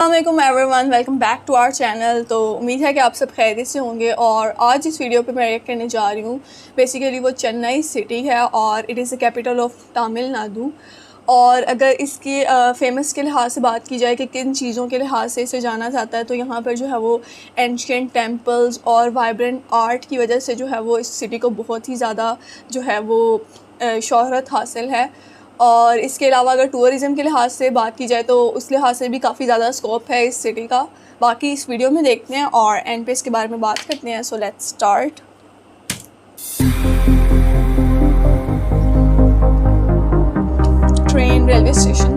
अस्सलामुअलैकुम everyone, welcome back to our channel. तो उम्मीद है कि आप सब खैरियत से होंगे। और आज इस वीडियो पे मैं रिएक्ट करने जा रही हूँ। बेसिकली वो चेन्नई सिटी है और it is the capital of Tamil Nadu. और अगर इसकी फ़ेमस के लिहाज से बात की जाए कि किन चीज़ों के लिहाज से इसे जाना जाता है, तो यहाँ पर जो है वो एंशिएंट टेम्पल्स और वाइब्रेंट आर्ट की वजह से जो है वो इस सिटी को बहुत ही ज़्यादा जो है वो शोहरत हासिल है। और इसके अलावा अगर टूरिज़म के लिहाज से बात की जाए तो उस लिहाज से भी काफ़ी ज़्यादा स्कोप है इस सिटी का। बाकी इस वीडियो में देखते हैं और एंड पे इसके बारे में बात करते हैं। So let's start. Train, railway station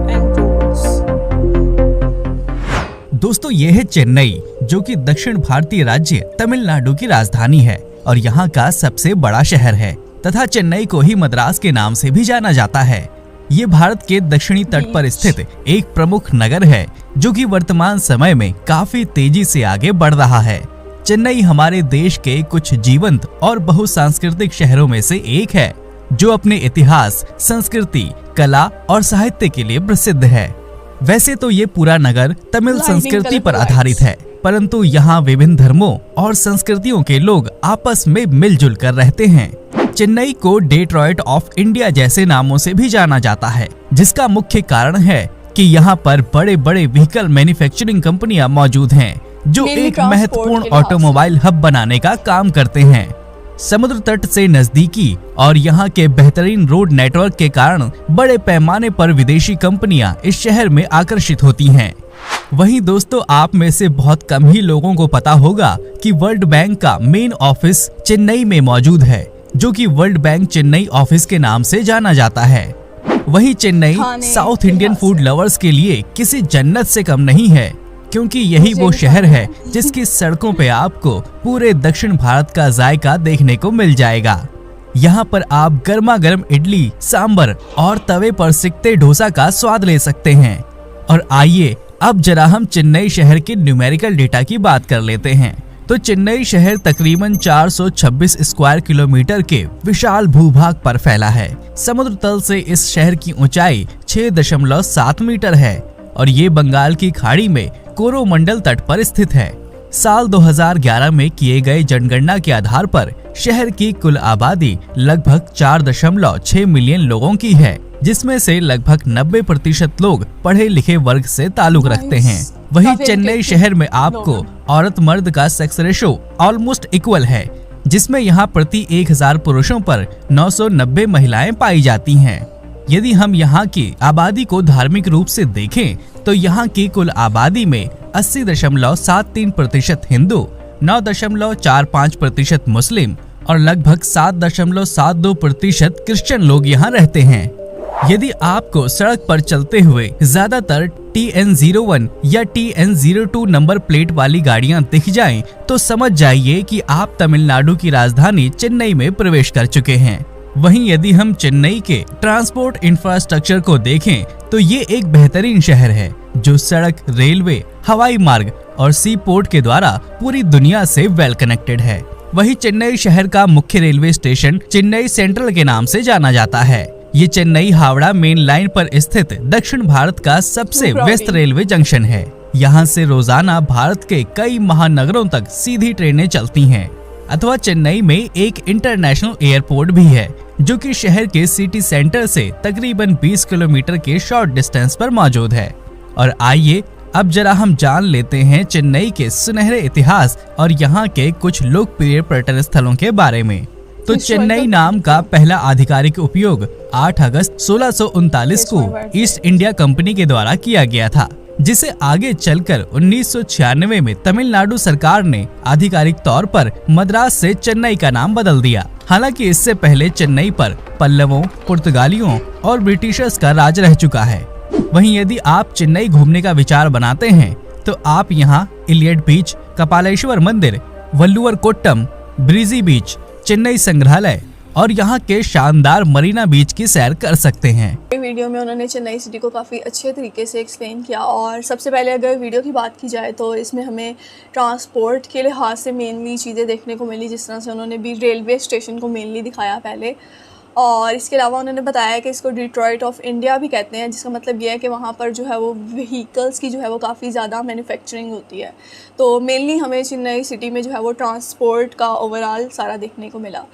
and roads. दोस्तों, ये है चेन्नई, जो कि दक्षिण भारतीय राज्य तमिलनाडु की राजधानी है और यहाँ का सबसे बड़ा शहर है तथा चेन्नई को ही मद्रास के नाम से भी जाना जाता है। ये भारत के दक्षिणी तट पर स्थित एक प्रमुख नगर है जो कि वर्तमान समय में काफी तेजी से आगे बढ़ रहा है। चेन्नई हमारे देश के कुछ जीवंत और बहुसांस्कृतिक शहरों में से एक है जो अपने इतिहास, संस्कृति, कला और साहित्य के लिए प्रसिद्ध है। वैसे तो ये पूरा नगर तमिल संस्कृति पर आधारित है, परंतु यहाँ विभिन्न धर्मों और संस्कृतियों के लोग आपस में मिलजुल कर रहते हैं। चेन्नई को डेट्रॉइट ऑफ इंडिया जैसे नामों से भी जाना जाता है, जिसका मुख्य कारण है कि यहाँ पर बड़े बड़े व्हीकल मैन्युफैक्चरिंग कंपनियां मौजूद हैं, जो एक महत्वपूर्ण ऑटोमोबाइल हब बनाने का काम करते हैं। समुद्र तट से नजदीकी और यहाँ के बेहतरीन रोड नेटवर्क के कारण बड़े पैमाने पर विदेशी कंपनियां इस शहर में आकर्षित होती हैं। वहीं दोस्तों, आप में से बहुत कम ही लोगों को पता होगा कि वर्ल्ड बैंक का मेन ऑफिस चेन्नई में मौजूद है, जो कि वर्ल्ड बैंक चेन्नई ऑफिस के नाम से जाना जाता है। वहीं Chennai south Indian food lovers के लिए किसी जन्नत से कम नहीं है, क्योंकि यही वो शहर है जिसकी सड़कों पे आपको पूरे दक्षिण भारत का जायका देखने को मिल जाएगा। यहाँ पर आप गर्मा गर्म इडली, सांबर और तवे पर सिकते डोसा का स्वाद ले सकते हैं। और आइए अब जरा हम चेन्नई शहर के न्यूमेरिकल डेटा की बात कर लेते हैं। तो चेन्नई शहर तकरीबन 426 स्क्वायर किलोमीटर के विशाल भूभाग पर फैला है। समुद्र तल से इस शहर की ऊंचाई 6.7 मीटर है और ये बंगाल की खाड़ी में कोरोमंडल तट पर स्थित है। साल 2011 में किए गए जनगणना के आधार पर शहर की कुल आबादी लगभग 4.6 मिलियन लोगों की है, जिसमें से लगभग 90% लोग पढ़े लिखे वर्ग से ताल्लुक रखते हैं। वहीं चेन्नई शहर में आपको औरत मर्द का सेक्स रेशो ऑलमोस्ट इक्वल है, जिसमें यहाँ प्रति 1000 पुरुषों पर 990 महिलाएं पाई जाती हैं। यदि हम यहाँ की आबादी को धार्मिक रूप से देखें तो यहाँ की कुल आबादी में 80.73% हिंदू, 9.45% मुस्लिम और लगभग 7.72% क्रिश्चियन लोग यहाँ रहते हैं। यदि आपको सड़क पर चलते हुए ज्यादातर TN01 या TN02 नंबर प्लेट वाली गाड़ियां दिख जाएं, तो समझ जाइए कि आप तमिलनाडु की राजधानी चेन्नई में प्रवेश कर चुके हैं। वहीं यदि हम चेन्नई के ट्रांसपोर्ट इंफ्रास्ट्रक्चर को देखें तो ये एक बेहतरीन शहर है जो सड़क, रेलवे, हवाई मार्ग और सी पोर्ट के द्वारा पूरी दुनिया से वेल कनेक्टेड है। वहीं चेन्नई शहर का मुख्य रेलवे स्टेशन चेन्नई सेंट्रल के नाम से जाना जाता है। ये चेन्नई हावड़ा मेन लाइन पर स्थित दक्षिण भारत का सबसे व्यस्त रेलवे जंक्शन है। यहाँ से रोजाना भारत के कई महानगरों तक सीधी ट्रेनें चलती हैं। अथवा चेन्नई में एक इंटरनेशनल एयरपोर्ट भी है, जो कि शहर के सिटी सेंटर से तकरीबन 20 किलोमीटर के शॉर्ट डिस्टेंस पर मौजूद है। और आइए अब जरा हम जान लेते हैं चेन्नई के सुनहरे इतिहास और यहाँ के कुछ लोकप्रिय पर्यटन स्थलों के बारे में। तो चेन्नई नाम का पहला आधिकारिक उपयोग 8 अगस्त 1639 को ईस्ट इंडिया कंपनी के द्वारा किया गया था, जिसे आगे चलकर 1996 में तमिलनाडु सरकार ने आधिकारिक तौर पर मद्रास से चेन्नई का नाम बदल दिया। हालांकि इससे पहले चेन्नई पर पल्लवों, पुर्तगालियों और ब्रिटिशर्स का राज रह चुका है। वहीं यदि आप चेन्नई घूमने का विचार बनाते हैं तो आप यहाँ इलियट बीच, कपालेश्वर मंदिर, वल्लुवर कोट्टम, ब्रीजी बीच, चेन्नई संग्रहालय और यहाँ के शानदार मरीना बीच की सैर कर सकते हैं। वीडियो में उन्होंने चेन्नई सिटी को काफ़ी अच्छे तरीके से एक्सप्लेन किया। और सबसे पहले अगर वीडियो की बात की जाए तो इसमें हमें ट्रांसपोर्ट के लिहाज से मेनली चीज़ें देखने को मिली, जिस तरह से उन्होंने भी रेलवे स्टेशन को मेनली दिखाया पहले। और इसके अलावा उन्होंने बताया कि इसको डिट्रॉइट ऑफ इंडिया भी कहते हैं, जिसका मतलब ये है कि वहाँ पर जो है वो व्हीकल्स की जो है वो काफ़ी ज़्यादा मैन्युफैक्चरिंग होती है। तो मेनली हमें चेन्नई सिटी में जो है वो ट्रांसपोर्ट का ओवरऑल सारा देखने को मिला।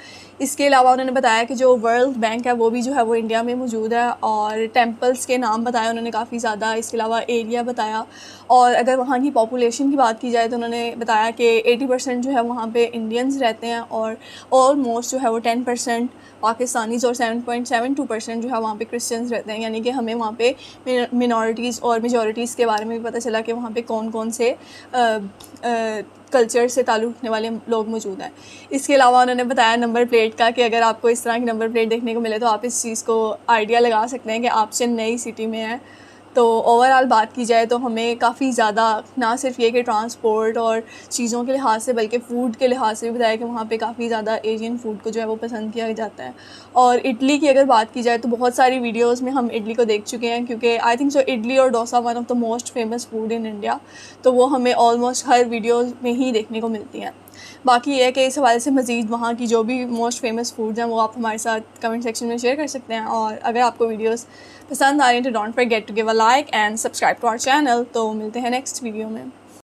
इसके अलावा उन्होंने बताया कि जो वर्ल्ड बैंक है वो भी जो है वो इंडिया में मौजूद है, और टेम्पल्स के नाम बताया उन्होंने काफ़ी ज़्यादा। इसके अलावा एरिया बताया, और अगर वहाँ की पॉपुलेशन की बात की जाए तो उन्होंने बताया कि 80% जो है वहाँ पे इंडियंस रहते हैं, और ऑलमोस्ट जो है वो 10% पाकिस्तानीज़ और 7.72% जो है वहाँ पे क्रिश्चियंस रहते हैं। यानी कि हमें वहाँ पे मिनॉरिटीज़ और मेजॉरिटीज़ के बारे में भी पता चला कि वहाँ पे कौन कौन से कल्चर से ताल्लुक़ रखने वाले लोग मौजूद हैं। इसके अलावा उन्होंने बताया नंबर प्लेट का, कि अगर आपको इस तरह की नंबर प्लेट देखने को मिले तो आप इस चीज़ को आइडिया लगा सकते हैं कि आप चेन्नई सिटी में हैं। तो ओवरऑल बात की जाए तो हमें काफ़ी ज़्यादा ना सिर्फ ये कि ट्रांसपोर्ट और चीज़ों के लिहाज से, बल्कि फ़ूड के लिहाज से भी बताया कि वहाँ पे काफ़ी ज़्यादा एशियन फ़ूड को जो है वो पसंद किया जाता है। और इडली की अगर बात की जाए तो बहुत सारी वीडियोज़ में हम इडली को देख चुके हैं, क्योंकि आई थिंक सो इडली और dosa one of the most famous food in India, तो वो हमें ऑलमोस्ट हर वीडियोज़ में ही देखने को मिलती हैं। बाकी ये है कि इस हवाले से मज़ीद वहाँ की जो भी मोस्ट फेमस फूड्स हैं वो आप हमारे साथ कमेंट सेक्शन में शेयर कर सकते हैं। और अगर आपको वीडियोस पसंद आ रही हैं तो don't forget to give a like and subscribe to our channel. तो मिलते हैं नेक्स्ट वीडियो में।